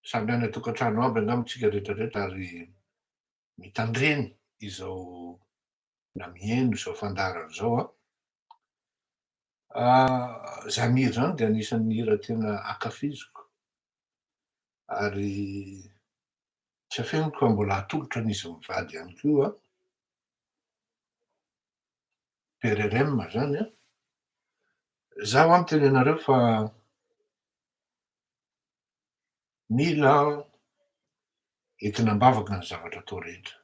Samy any tokantrano aby angamba tsika rehetrarehetra ary mitandreny izao na mihaino zao fandaharana zao a. Zany hira zany de anisan'ny hira tena ankafiziko ary tsy afeniko fa mbola atolotra an'izy mivady ihany koa PRRM zany a. Zaho a miteny anareo fa mila entinam-bavaka ny zavatra atao rehetra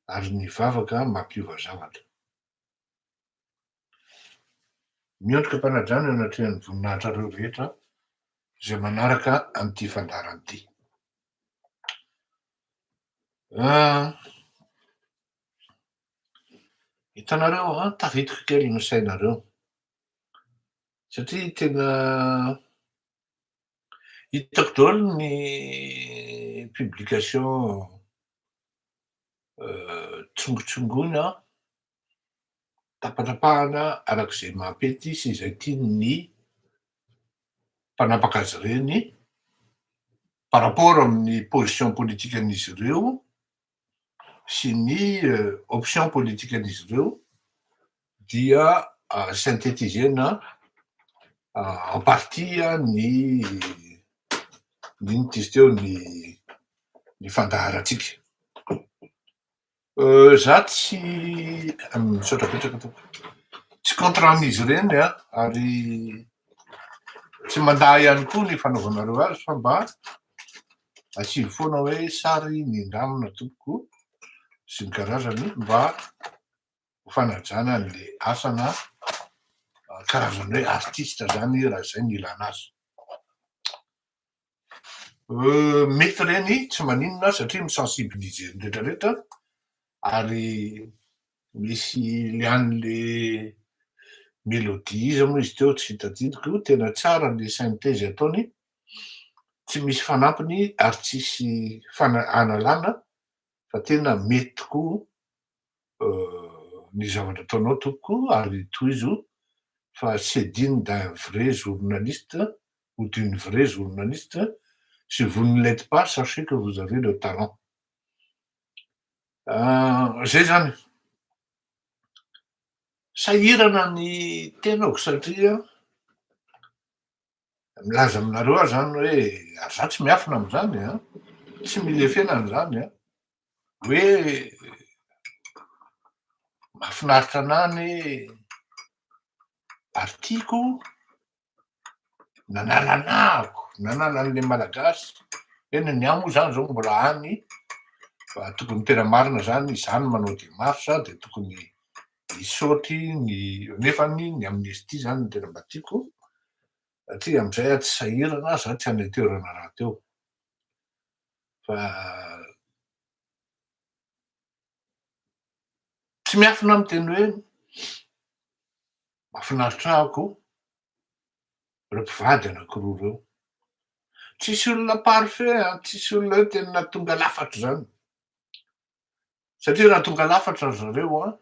ary ny vavaka mampiova zavatra. Miondrika mpanajana anatrehan'ny voninahitrareo rehetra zay manaraka an'ity fandaharana ity. Hitanareo tafiditra kely ny sainareo satria tena hitako daholo ny publication tsongotsongona tapatrapahana arak'izay mampety sy izay tian'ny mpanapaka azy ireny par rapport amin'ny position politique an'izy ireo sy ny option politique an'izy ireo dia synthétisena en partie ny inona tizy teo ny fandaharatsika. Za tsy misaotra betsaka tompoko, tsy contre amin'izy ireny ary tsy mandahy ihany koa ny fanaovanareo azy fa mba asivy foana hoe sary nindramina tompoko sy ny karazany mba ho fanajana an'le asana karazany hoe artiste zany raha zay ny ilana azy. Mety reny tsy maninona satria misensibiliser ny rehetrarehetra ary misy le an'le mélodie izy moa izy teo tsy tadidiko tena tsara le synthèse ataony, tsy misy fanampiny ary tsisy analana fa tena mety tokoa ny zavatra ataonao tompoko ary tohizo fa c'est digne d'un vrai journaliste ou d'une vraie journaliste. Si vous ne l'êtes pas, sachez que vous avez le talent. Zay zany. Sahirana ny tenako satria milaza aminareo aho zany hoe ary za tsy miafina am'zany tsy mila efena an'zany hoe mahafinaritra anahy hoe ary tiako nanala anahako, nanala an'le malagasy. Eny ny ahy moa zany zao mbola any fa tokony tena marina zany zany manao démarche de tokony hisaotry nefany ny amnistie zany no tena mba tiako satria am'izay tsy sahirana za tsy hanay toerana raha teo fa tsy miafina am'teny hoe mahafinaritra ahako reo mpivady anankiroa reo. Tsisy olona parfait tsisy olona hoe tena tonga lafatra zany satria raha tonga lafatra zareo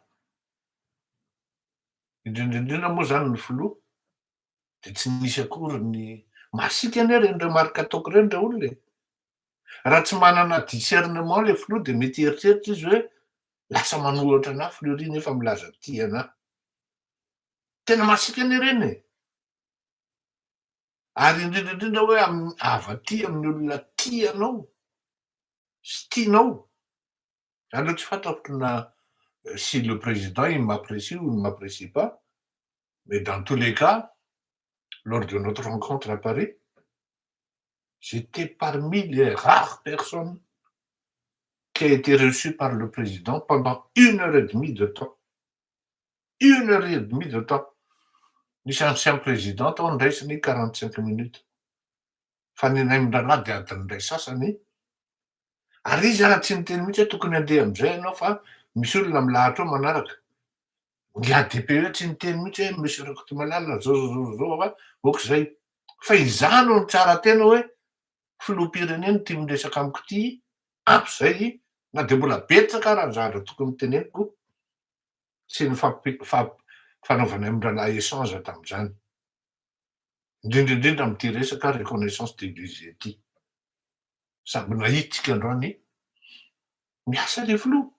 indrindraindrindra moa zany ny filoha de tsy nisy akory ny masika anie reny remarika ataoko reny re olona raha tsy manana discernement le filoha de mety hieritseritra izy hoe lasa manoratra anahy filoha ry nefa milaza ty anahy. Tena masika anie reny ary indrindraindrindra hoe avy aty amin'ny olona tianao sy tianao. Zany aloha tsy fantako na si le président il m'apprécie ou il ne m'apprécie pas, mais dans tous les cas, lors de notre rencontre à Paris, j'étais parmi les rares personnes qui a été reçue par le président pendant 1h30 de temps. 1h30 de temps. Nisy ancien président tao ndraisiny 45 minutes. Fa ny nay amin-dranahy de adiny ray sasany. Ary izy tsy niteny mihitsy hoe tokony handeha am'izay ianao fa misy olona milahatra ao manaraka. Ny ADPE tsy niteny mihitsy hoe monsieur Rakotomalala zao ohatr'izay. Fa izaho no tsara tena hoe filoham-pirenena tia miresaka amiko ty ampy zay na de mbola betsaka raha zavatra tokony teneniko sy ny fanaovanay amin-dranahy échange tam'zany. Indrindraindrindra am'ty resaka reconnaissance de l'UG ty. Samby nahitsika androany miasa le filoha.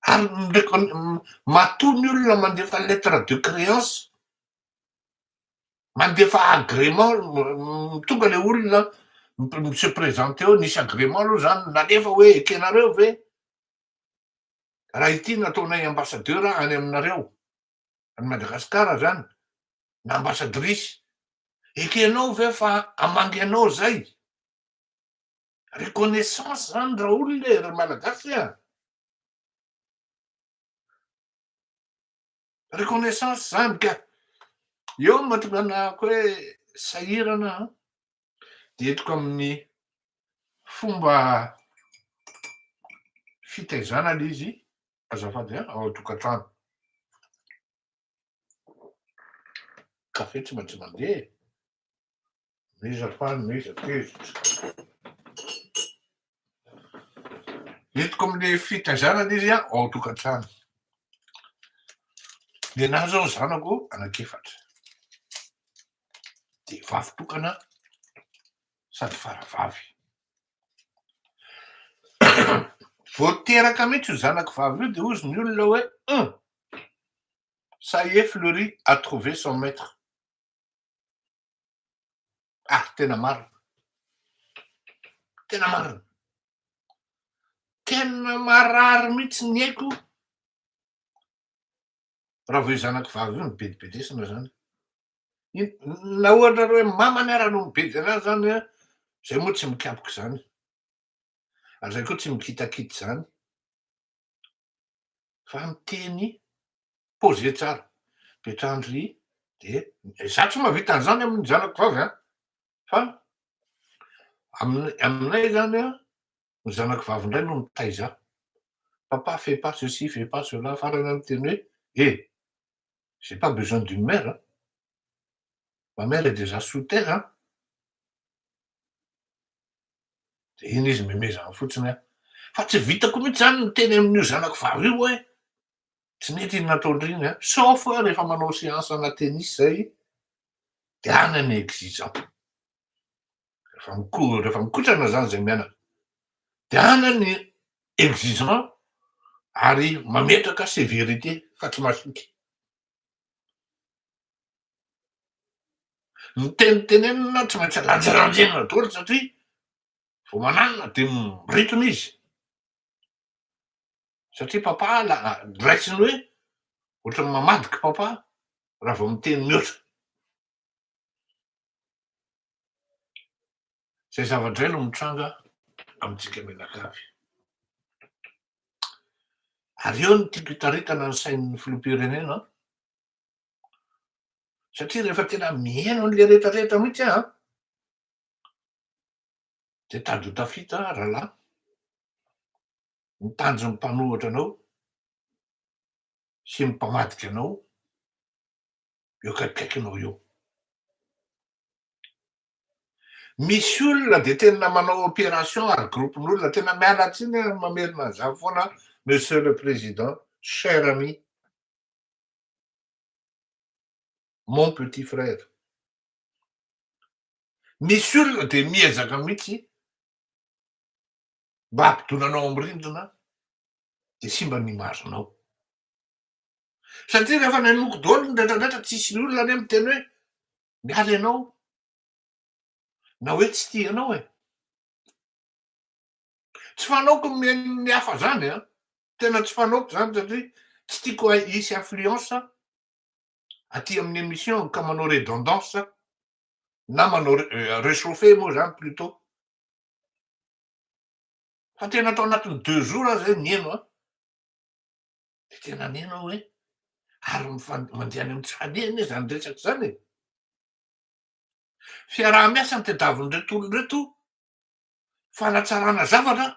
Ary ndraiky matoa ny olona mandefa lettre de créance, mandefa agrément, tonga le olona se présente eo, nisy agrément aloha zany nalefa hoe ekenareo ve raha ity nataonay ambassadeur any aminareo, any Madagasikara zany, na ambassadrice, ekenao ve fa hamangy anao zay? Reconnaissance zany raha olona ry malagasy a. Reconnaissance zany ka eo mahatonga anahako hoe sahirana de entiko amin'ny fomba fitaizana le izy azafady ao an-tokantrano. Kafe tsy maintsy mandeha, miza fany, miza tezitra. Entiko am'le fitaizana le izy ao an-tokantrano. De nahy zao zanako anak'efatra, de vavy tokana sady faravavy. Vao teraka mihitsy io zanako vavy io de ozy ny olona hoe ça y est, Fleury a trouvé son maître. Ah, tena marina. Tena marina. Tena marary mihitsy ny haiko raha vao io zanako vavy io nibedibedesina zany. Na ohatra hoe mamany ara no mibedy anazy zany a, zay moa tsy mikapoka zany, ary zay koa tsy mikitakita zany, fa miteny posé tsara, Betandry de za tsy mahavita an'zany amin'ny zanako vavy a, fa aminay zany a, ny zanako vavy indray no mitaiza. Papa fais pas ceci, fais pas cela, farany miteny hoe eh, j'ai pas besoin d'une mère, hein. Ma mère est déjà sous terre, hein. De iny izy memezana fotsiny a. Fa tsy vitako mihitsy zany miteny amin'io zanako vavy io hoe tsy nety iny nataondriny a, sauf rehefa manao séance ana tennis zay de any any exigeant. Rehefa mikotrana zany zay mianatra de any any exigeant ary mametraka sévérité fa tsy masiaka. Ny tenitenenina tsy maintsy lanjalanjena daholo satria vao mananina de miritona izy. Satria papa raisiny hoe ohatran'ny mamadiky papa raha vao miteny mihoatra. Zay zavadray no mitranga amintsika menakavy. Ary eo no tiako hitaritana ny sain'ny filoham-pirenena, satria rehefa tena mihaino an'le rehetrarehetra mihitsy aho a, de tady ho tafita rahalahy, mitandro ny mpanohitra anao sy ny mpamadika anao eo akaikikaikinao eo. Misy olona de tena manao opération ary groupen'olona tena miala tsiny a mamerina an'zany foana, monsieur le président, cher ami, mon petit frère. Misy olona de miezaka mihitsy mba hampidonanao amy rindrina de simba ny imazonao. Satria rehefa nanoko daholo ndraidradratra tsisy ny olona ane miteny hoe miala ianao, na hoe tsy tia anao e. Tsy fanaoko ny hafa zany a, tena tsy fanaoko zany satria tsy tiako hisy influence aty amin'ny émission ka manao redondance na manao réchauffé moa zany plutôt. Fa tena atao anatin'ny 2 jours aho zay nieno a, de tena nieno aho hoe ary mandeha any amy tsy fanehane zany resaky zany e. Fiaraha-miasa ny tadiavin'ireto olona reto, fanatsarana zavatra,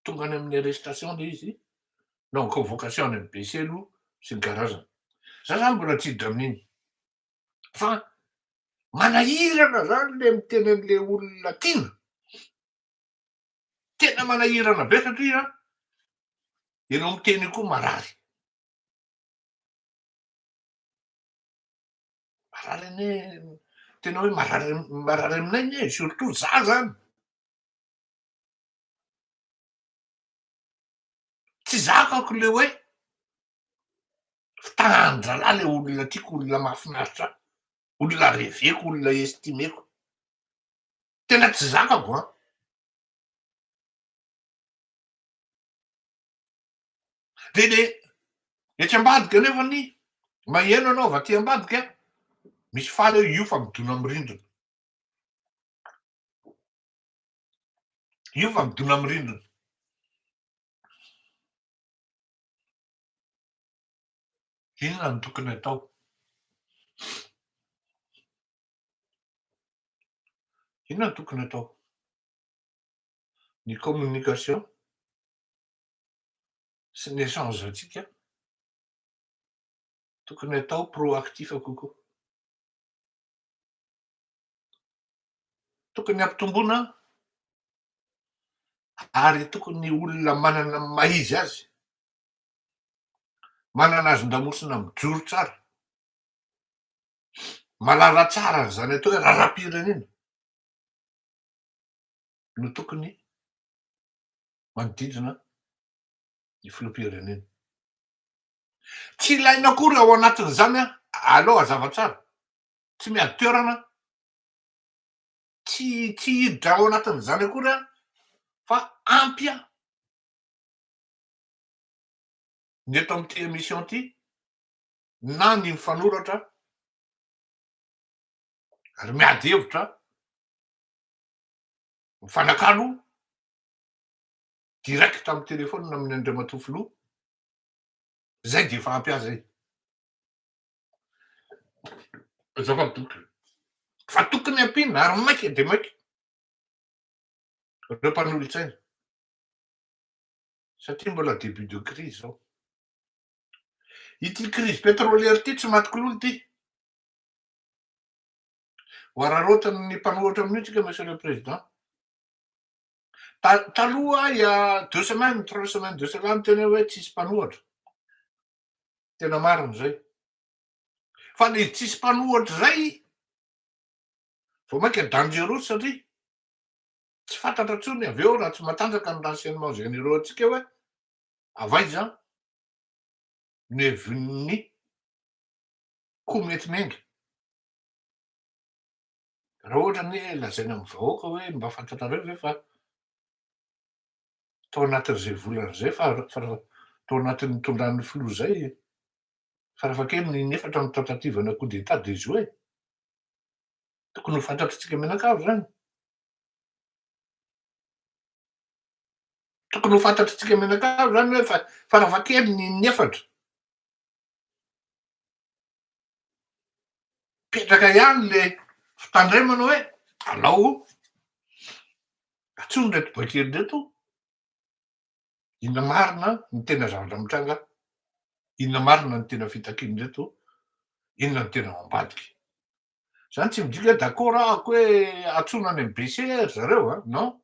tonga any amin'ny arrestation le izy, non convocation any amy BC aloha sy ny karazany. Za zany mbola tsy hiditra amin'iny, fa manahirana zany le miteny an'le olona tiana, tena manahirana be satria ianao miteny koa marary. Marary anie tena hoe marary aminay e, surtout za zany. Tsy zakako le hoe fitahan-dralahy le olona tiako, olona mahafinaritra, olona reveko, olona estimeko. Tena tsy zakako an. De le etsy ambadika nefany maheno anao avy aty ambadika, misy faly hoe io fa midona amy rindrina. Io fa midona amy rindrina. Inona no tokony atao? Inona no tokony atao? Ny communication sy ny échange antsika tokony atao proactif kokoa. Tokony ampitomboina ary tokony olona manana maha-izy azy, manana azon-damosina mijoro tsara, malala tsara zany atao hoe raharaham-pirenena no tokony manodidina ny filoham-pirenena. Tsy ilaina akory ao anatin'izany a, aleo hazava tsara, tsy miady toerana, tsy hiditra ao anatin'izany akory a, fa ampy a. Ny eto am'ty émission ty, na ny mifanoratra ary miady hevitra, mifanakalo direct amy telefônina amin'ny Andriamatoa filoha, zay de efa ampy azy zay. Zava-doka fa tokony ampina ary maika de maika reo mpanolontsaina satria mbola début de crise zao. Ity crise pétrolière ty tsy maty kololo ty. Hoararaotany ny mpanohatra amin'io tsika monsieur le président. Taloha il y a 2 semaines, 3 semaines de cela miteny hoe tsisy mpanohatra. Tena marina zay. Fa le tsisy mpanohatra zay vao maika dangereux satria tsy fantatra intsony avy eo raha tsy matanjaka ny renseignements généraux antsika hoe avaiza no hevin'ny koa mety miainga. Raha ohatra hoe lazaina amy vahoaka hoe mba fantatrareo ve fa tao anatin'izay volana zay tao anatin'ny tondran'ny filoha zay farafahakeliny ny 4 tentativana coup d'état déjoué. Tokony ho fantatritsika mianakavy zany. Tokony ho fantatritsika mianakavy zany hoe farafahakeliny ny 4. Petraka ihany le fitandremana hoe alao atsony reto bakely reto, inona marina ny tena zavatra mitranga, inona marina ny tena fitakiny reto, inona ny tena ao ambadiky. Zany tsy midika hoe d'accord ahako hoe atsona any amy BCR zareo a, non.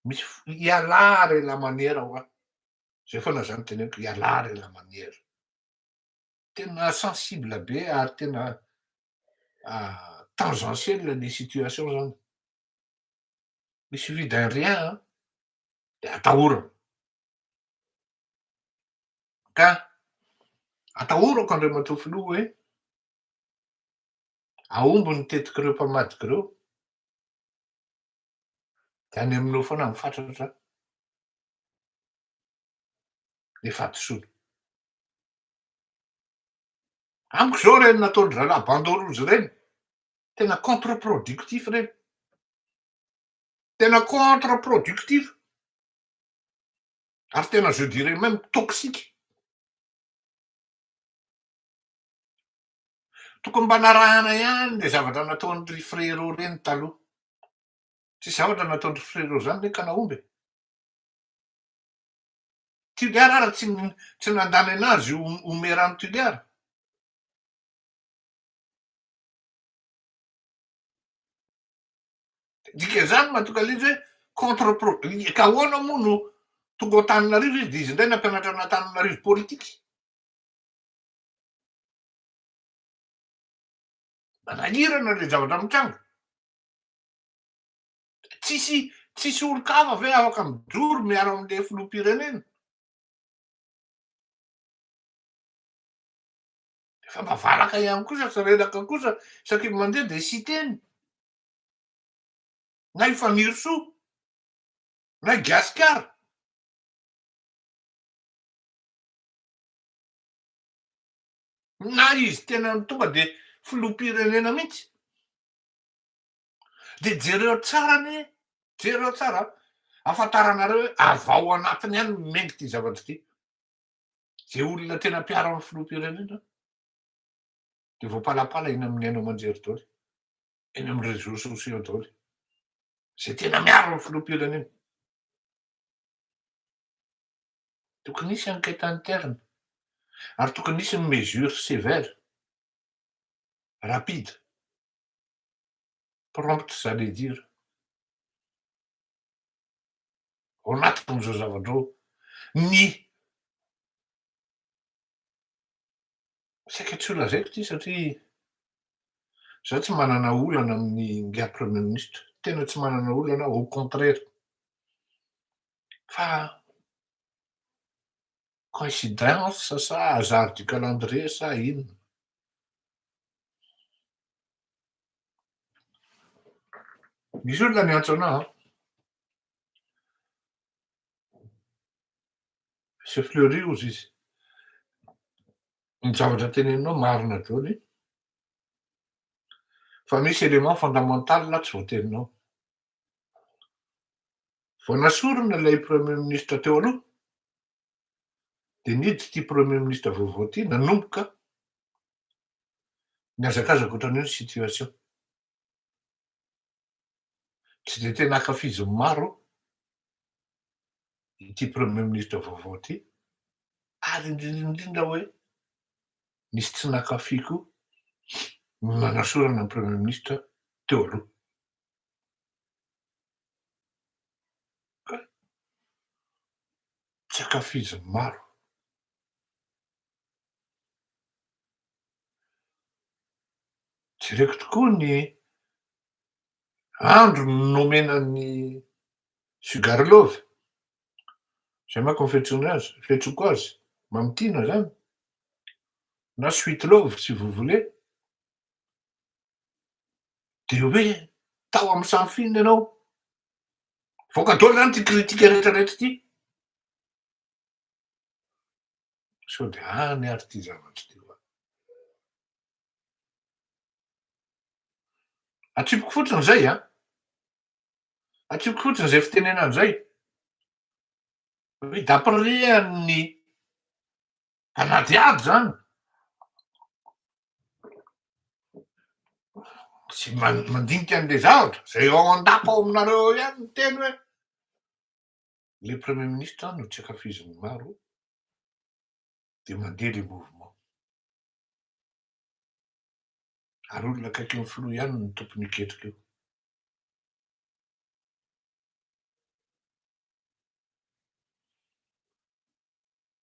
Misy hialà la manière hoa. Zay foana zany teneniko, hialà la manière. Tena sensible be ary tena tangentielle les situations zany. Il suffit d'un rien de atahorana. Ka atahorako Andriamatoa filoha hoe aomby ny tetiky ireo mpamadiky ireo, de any aminao foana mifatratra le fahadisoana. Amiko zao reny nataon'ny ralahy bandorozy reny, tena contre-productif reny. Tena contre-productif. Ary tena je dirais même toxique. Tokony mba narahana ihany le zavatra nataon'ry frérot reny taloha. Tsy zavatra nataon'ry frérot zany ne ka naomby. Tuliara ara tsy nandany anazy omerany Tuliara. Dikan'izany mahatonga an'izy hoe contre-productif. Ka ahoana moa no tonga ao Antananarivo izy de izy indray nampianatra an'Antananarivo politika. Manahirana le zavatra mitranga. Tsisy olon-kafa ve afaka mijoro miaro am'le filoham-pirenena? Efa mavalaka ihany kosa sy reraka kosa isaky ny mandeha de sy teny. Na i Famirosoa, na i Gasikara. Na izy tena tonga de filoham-pirenena mihitsy. De jereo tsara anie, jereo tsara, ahafantaranareo hoe avy ao anatiny any mengy ty zavatra ty. Zay olona tena mpiaro amin'ny filoham-pirenena de voapalapala eny amin'ny haino aman-jery daholo, eny amin'ny réseaux sociaux daholo. Zay tena miaro amin'ny filoham-pirenena. Tokony hisy enquête interne ary tokony hisy ny mesure sévère, rapide, prompte j'allais dire, ao anatin'izao zavatra zao. Saika tsy ho lazaiko ty satria zaho tsy manana olana amin'ny ngia premier ministre, tena tsy manana olana, au contraire. Fa coïncidence sa hasard du calendrier sa inona? Misy olona niantso anahy Monsieur Fleury ozy izy. Ny zavatra teneninao marina daholo fa misy élément fondamental tsy voateninao. Vao nasorona ilay premier ministre teo aloha de niditra ty premier ministre vaovao ty nanomboka niazakazaka ohatran'io ny situation. Tsy de tena ankafiziny maro ity premier ministre vaovao ty, ary indrindra hoe nisy tsy nankafy koa ny nanasorana ny premier ministre teo aloha. Tsy ankafiziny maro. Jereko tokoa ny andro nomenan'ny Sugarlove, zay manko ny fiantsoana azy, fiantsoko azy, Mamitina zany, na Sweetlove si vous voulez, de hoe tao amy samy ianao. Voaka daholo zany ty kritika rehetrarehetra ty. Sao de any ary ty zavatra ty hoa. Atsipoko fotsiny zay a, atsipoko fotsiny zay fitenenana zay. Hoe d'après an'ny mpanady ady zany, tsy mandinika an'le zavatra zay ao an-dapa ao aminareo ao ihany ny teny hoe le premier ministre no tsy ankafiziny maro de mandeha le mouvement. Ary olona akaiky ny filoha ihany no tompony iketrika eo.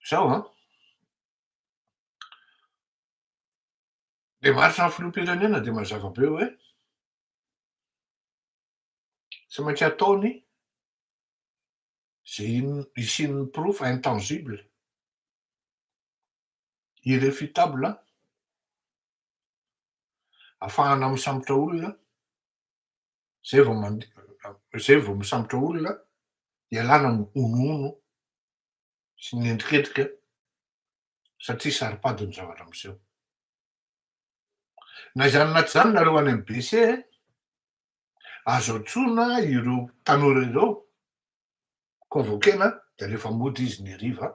Zao demarche ny filoham-pirenena de mazava be hoe tsy maintsy ataony zay isian'ny proof intangible, irréfutable, ahafahana misambotra olona, zay vao misambotra olona ialana ny onono sy ny endriketrika satria saro-pady ny zavatra miseho. Na izany na tsy zany nareo any amin'ny BC azo antsoina ireo tanora ireo convoquena de rehefa mody izy ny hariva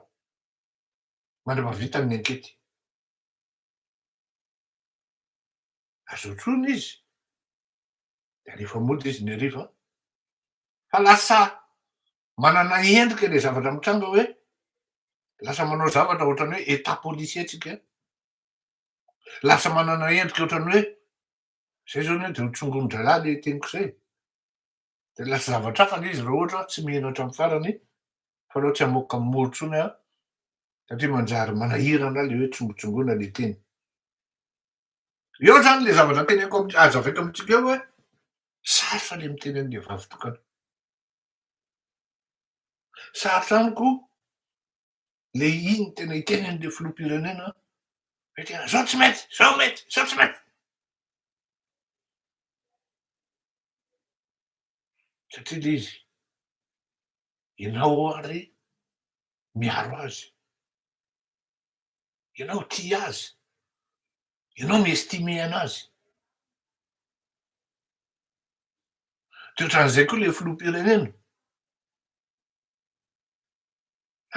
mandra mahavita ny ankety. Azo antsoina izy de rehefa mody izy ny hariva fa lasa manana endrika le zavatra mitranga hoe lasa manao zavatra ohatran'ny hoe état policier tsika, lasa manana endrika ohatran'ny hoe zay zao anie de hotsongonondralahy le teniko zay, de lasa zavatra hafa le izy raha ohatra tsy miheno hatramin'ny farany fa raha tsy hamoaka moritsony satria manjary manahirana le hoe tsongotsongona le teny. Eo zany le zavatra teneko azavaiko amintsika eo hoe sarotra le miteny an'le vavy tokana. Sarotra amiko le iny tena hiteny an'le filoham-pirenena hoe tena zao tsy mety, zao mety, zao tsy mety. Satria le izy ianao ary miaro azy, ianao tia azy, ianao mi-estime anazy. De ohatran'izay koa le filoham-pirenena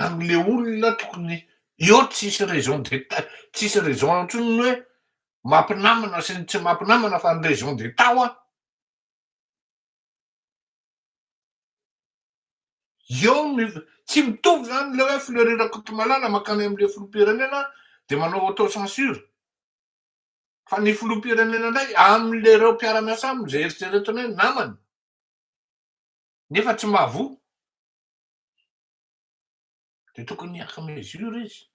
am'le olona tokony eo tsisy raison d'etat, tsisy raison antsony hoe mampinamana sy ny tsy mampinamana fa ny raison d'etat oa. Eo ny tsy mitovy zany le hoe Fleury Rakotomalala mankany am'le filoham-pirenena de manao auto-censure. Fa ny filoham-pirenena indray am'lereo mpiara-miasa aminy zay eritreretiny hoe namany nefa tsy mahavoa de tokony hiaka mesure izy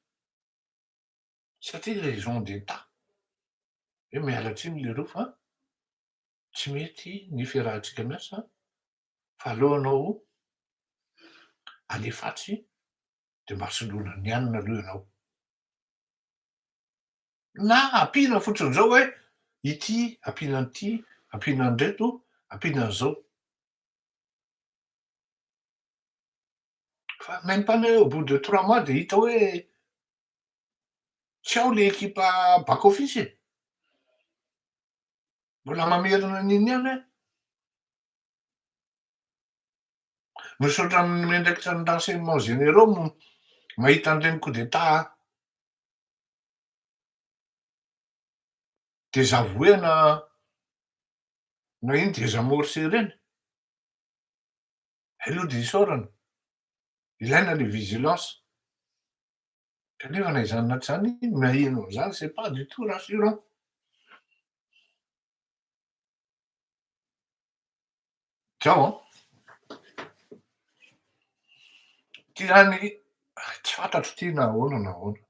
satria raison d'etat hoe miala tsiny leroa fa tsy mety ny fiarahantsika miasa fa aleo anao alefatsy de mba soloina ny anina aloha ianao. Na ampiana fotsiny zao hoe ity ampiana an'ity, ampiana an'reto, ampiana an'zao. Fa même pas ne au bout de 3 mois de hita hoe tsy ao le ekipa back office e. Mbola mamerina an'iny ihany hoe misaotra amin'ny mendraikitra ny renseignements généraux mahita an'ireny coup d'état désavoué na ino désamorcé reny. Aleo de isaorana, ilaina le vigilance. Kanefa na izany na tsy zany maheno an'zany c'est pas du tout rassurant. Zao ty zany tsy fantatro ty na ahoana na ahoana.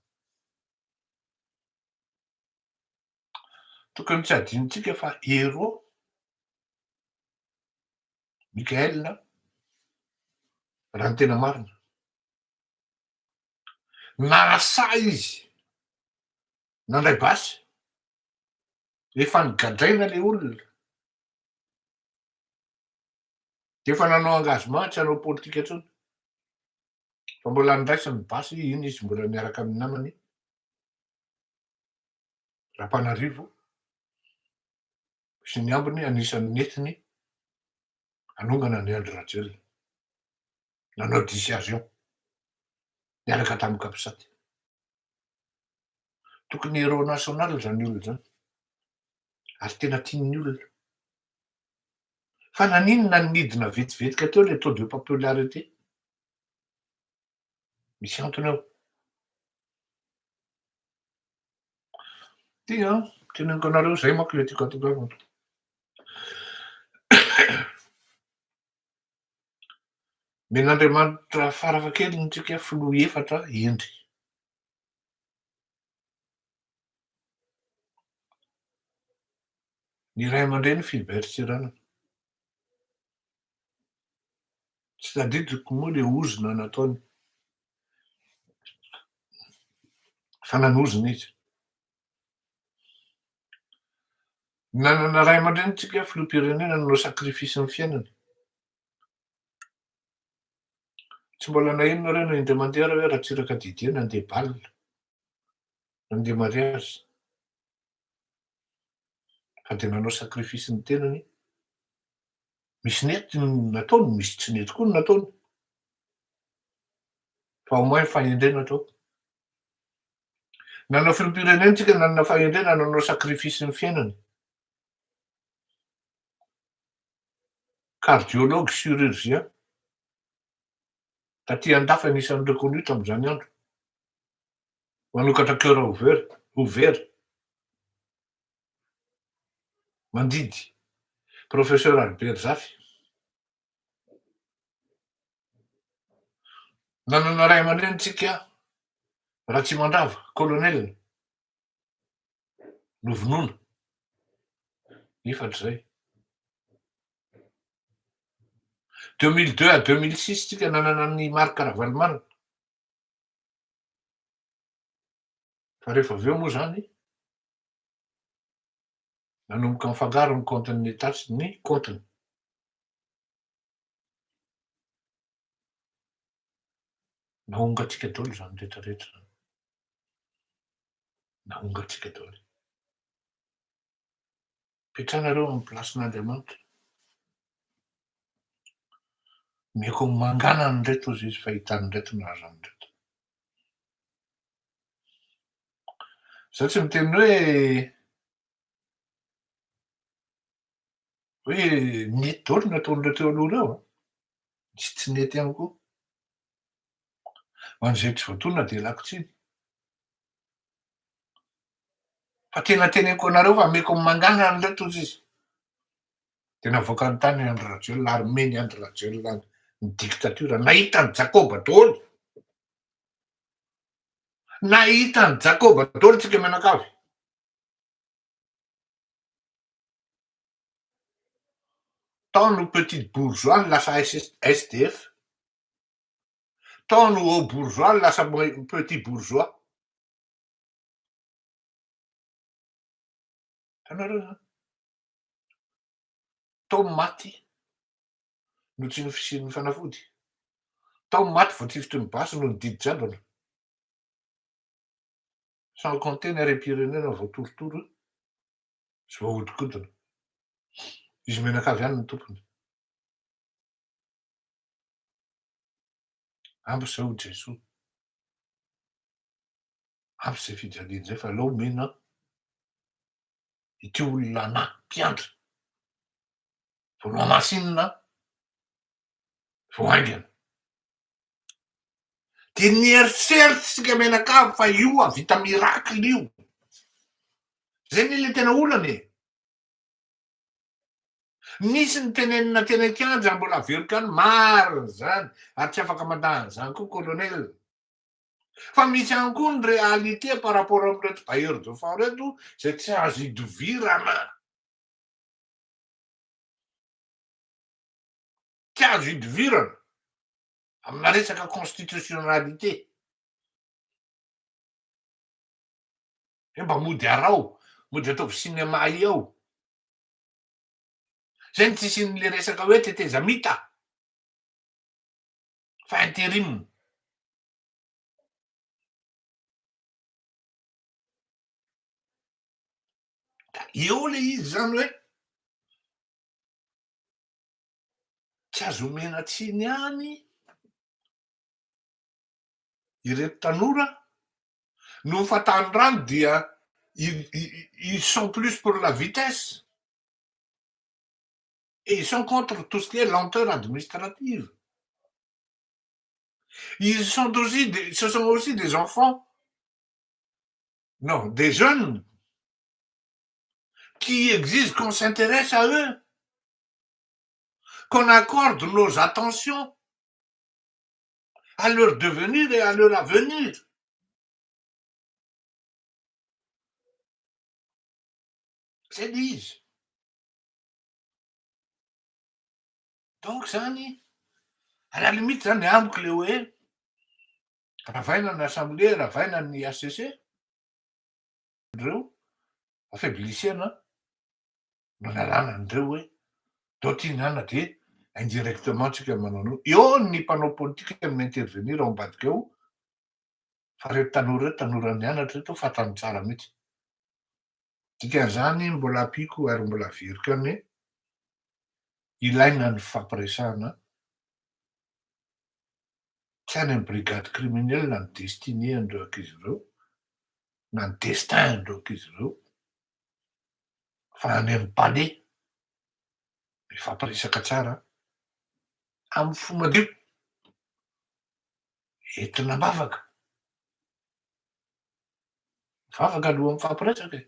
Tokony tsy adinontsika fa héros Mikael raha ny tena marina. Nasa izy nandray basy, efa nigadraina le olona, de efa nanao engagement tsy hanao politika intsony. Fa mbola niraisiny basy iny izy mbola miaraka amin'ny namany Rapanarivo sy ny ambiny anisan'ny nentiny hanongana ny Andry Rajoelina. Nanao dissuasion niaraka tamin'ny Kapitsaty. Tokony héros national zany olona zany ary tena tian'ny olona. Fa naninona ny nidina vetivetika teo le taux de popularité? Misy antony ao. Ty teneniko anareo zay manko le tiako atongavana. Men'Andriamanitra farafahakelitsika filoha efatra endry. Ny ray aman-dreny Philbert Tsiranana. Tsy tadidiko moa le ozona nataony. Fa nanozona izy. Nanana ray aman-drenintsika filoham-pirenena nanao sakrifisy ny fiainany. Tsy mbola naheno nareo na indray mandeha hoe Ratsiraka Didier nandeha baolina, nandeha mariazy. Fa de nanao sakrifisy ny tenany. Misy nety ny nataony, misy tsy nety koa ny nataony. Fa au moins fahendrena atao. Nanao filoham-pirenena tsika nanana fahendrena nanao sakrifisy ny fiainany. Cardiologue chirurgien taty andafy anisan'ny reconnu tamin'izany andro. Manokatra cœur ouvert. Mandidy professeur Albert Zafy. Nanana ray aman-drenintsika Ratsimandrava, colonel Novonoina. efatra zay. 2002 à 2006 tsika nanana ny Marc Ravalomanana. Fa rehefa avy eo moa zany, nanomboka mifangaro ny compte-n'ny Etat sy ny compte-ny. Nahongatsika daholo zany rehetrarehetra zany. Nahongatsika daholo. Petrahanareo amin'ny plasin'Andriamanitra. Meko mangana an'ireto ozy izy fahitan'ireto nahazo an'ireto. Zaho tsy miteny hoe nety daholo nataon'ireo teo aloha reo a. Misy tsy nety ihany koa. Ho an'izay tsy voatonona de ialako tsiny. Fa tena teneniko anareo fa meko mangana an'ireto ozy izy. De navoaka ny tany Andry Rajoelina ary meny Andry Rajoelina ny dictature. Nahita ny Jacob daholo. Nahita ny Jacob daholo tsika menakavy. Tao no petit bourgeois ny lasa SDF. Tao no haut bourgeois ny lasa petit bourgeois. Hitanareo zany. Tao maty no tsy ny fisian'ny fanafody. Tao maty vao tsifotry ny basy no ny didy jabana. Sans compter ny harem-pirenena vao torotoro sy vao ahodikodina. Izy menakavy ihany ny tompony. Ampy zao Jesoa. Ampy zay fijaliana zay fa aleo mena ity olona anahy mpiandry. Vao nohamasinina, vao haingana. De nieritseritsika menakavy fa io avita miracle io. Zay ny le tena olana e. Nisy ny tenenina teny an-kianja mbola averiko any marina zany ary tsy afaka mandany zany koa colonel. Fa misy ihany koa ny réalité par rapport amin'reto bailleurs de fonds reto zay tsy azo idovirana. Tsy azo idovirana amina resaka constitutionnalité. Mba mody arao, mody ataovy cinéma eo. Zay ny tsisin'le resaka hoe teteza mita fa intérim. Da eo le izy zany hoe tsy azo omena tsiny ihany ireto tanora no ny fatany rano dia ils sont plus pour la vitesse et ils sont contre tout ce qui est lenteur administrative. Ils sont aussi ce sont aussi des enfants, non, des jeunes qui exigent qu'on s'intéresse à eux, qu'on accorde nos attentions à leur devenir et à leur avenir. C'est dit. Donc zany, à la limite zany amiko le hoe ravaina ny assemblée, ravaina ny ACC reo affaiblissena no nalana an'ireo hoe dao ty niana de indirectement tsika manao eo ny mpanao politika mi-intervenir ao ambadika eo fa reto tanora nianatra reto fantany tsara mihitsy. Dikan'izany mbola ampiko ary mbola averiko any hoe ilaina ny fampiresahana tsy any amin'ny brigade criminelle na ny destiné an'ireo ankizy ireo na ny destin an'ireo ankizy ireo fa any amin'ny palais mifampiresaka tsara amin'ny fo madio entina mavaka. Mivavaka alohan'ny mifampiresaka e.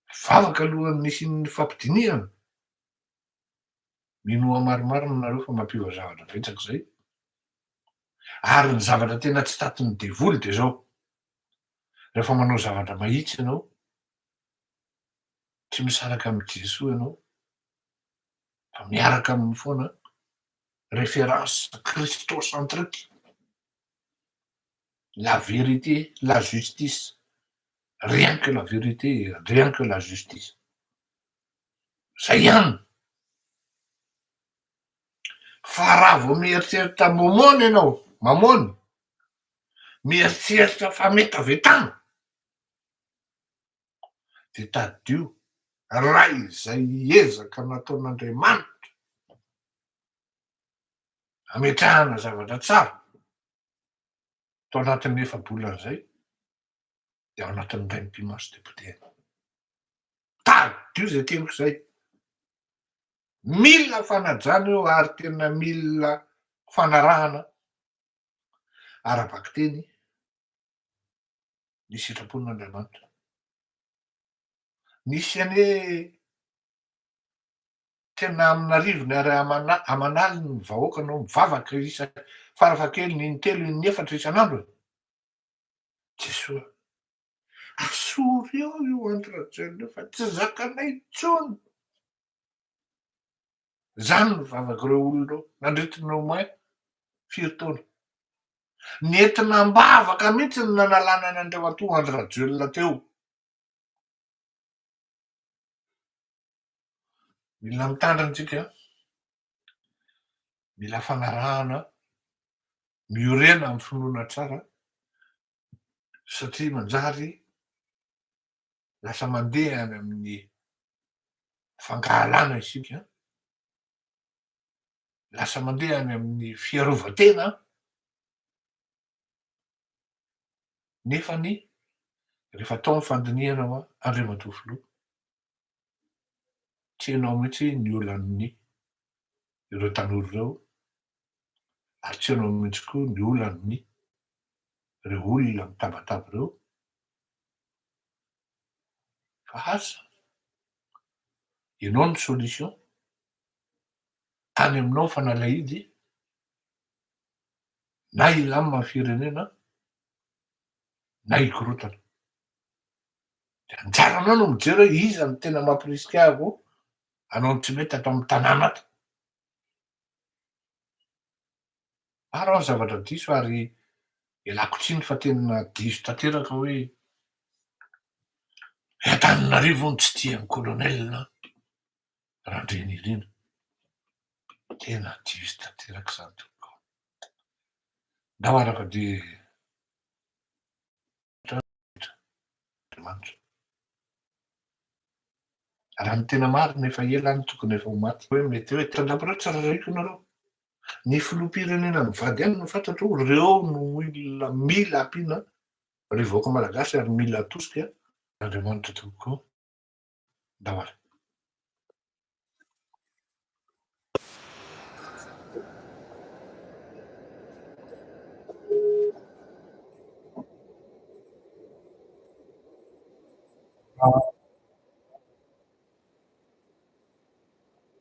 Mivavaka alohan'ny hisian'ny fampidiniana. Minoa maromaro nareo fa mampiova zavatra betsaka zay. Ary ny zavatra tena tsy tatin'ny devoly de zao. Rehefa manao zavatra mahitsy ianao tsy misaraka amy Jesoa ianao, fa miaraka aminy foana référence christocentrique, la vérité, la justice, rien que la vérité, rien que la justice. Zay ihany. Fa raha vao mieritreritra momony ianao, mamony, mieritreritra fa mety avy tany, de taddio ray zay ezaka nataon'Andriamanitra hametrahana zavatra tsara tao anatin'ny efa-bolana zay, de ao anatin'ny ray ny mpimaso de potera. Taddio zay teniko zay. Mila fanajana io ary tena mila fanarahana ara-baky teny ny sitrapon'Andriamanitra. Nisy ane tena amin'arivony ary aman'aliny ny vahoaka no mivavaka farafahakeliny intelo inefatra isan'andro. Jesoa, asory eo io antirajelo fa tsy zakanay intsony. Zany no vavak'ireo olona nandritinao moin firy taona. Nentina mbavaka mihitsy ny nanalana an'andreo ato Andry teo. Mila mitandrina antsika, mila fanarahana, miorena amy finoana tsara, satria manjary lasa mandeha any amin'ny fangahalana isika, lasa mandeha any amin'ny fiarovan-tena, nefany rehefa tao ny fandiniana Andriamatoa filoha, tsy hainao mihitsy ny olan'ny ireo tanora ireo, ary tsy hainao mihitsy koa ny olan'ny ireo olona mitabataba ireo, fa asa ianao ny solution, any aminao fanalahidy, na ilamina ny firenena, na hikorotana. De anjaranao no mijery hoe iza ny tena mampirisika ahy vo hanao ny tsy mety ato amy tanàna ato. Maro aho ny zavatra diso ary ialako tsiny fa tena diso tanteraka hoe Antananarivo hony tsy tian'ny kolonelina Randrianirina. Tena diso tanteraka zany tompoko. Ndao araka de Andriamanitra. Raha ny tena marina efa ela any tokony efa ho maty. Hoe mety hoe tandrapitra tsararaiko ianareo. Ny filoham-pirenena mivady any no fantatro reo no mila ampiana revoaka malagasy ary mila atosika. Andriamanitra tompoko. Ndao ary.